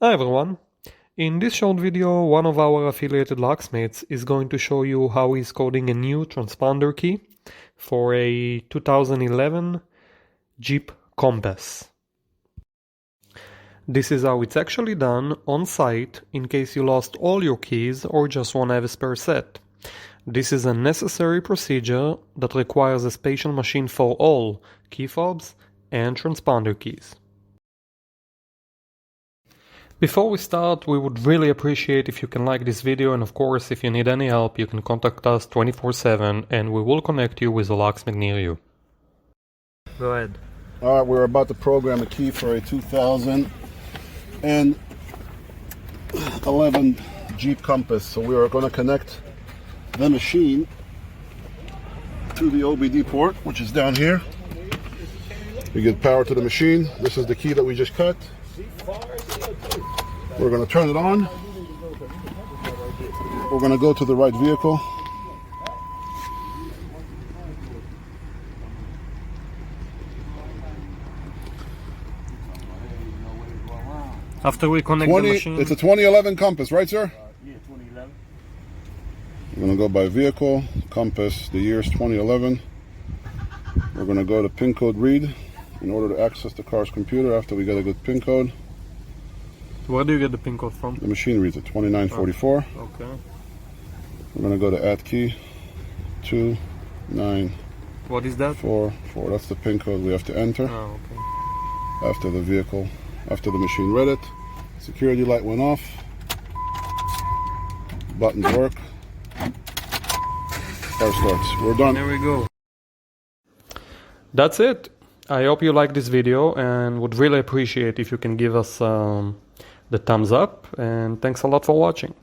Hi everyone! In this short video, one of our affiliated locksmiths is going to show you how he's coding a new transponder key for a 2011 Jeep Compass. This is how it's actually done on site in case you lost all your keys or just want to have a spare set. This is a necessary procedure that requires a special machine for all key fobs and transponder keys. Before we start, we would really appreciate if you can like this video, and of course, if you need any help, you can contact us 24/7 and we will connect you with a locksmith near you. Go ahead. Alright, we're about to program a key for a 2011 Jeep Compass. So we are going to connect the machine to the OBD port, which is down here. We get power to the machine. This is the key that we just cut. We're going to turn it on. We're going to go to the right vehicle. After we connect the machine... It's a 2011 Compass, right, sir? Yeah, 2011. We're going to go by vehicle, Compass, the year is 2011. We're going to go to pin code read in order to access the car's computer after we get a good pin code. Where do you get the pin code from? The machine reads it, 2944. Oh, okay. We're going to go to add key, 2944. What is that? That's the pin code we have to enter. Oh, okay. After the machine read it. Security light went off. Buttons work. Car starts. We're done. There we go. That's it. I hope you like this video and would really appreciate if you can give us the thumbs up, and thanks a lot for watching.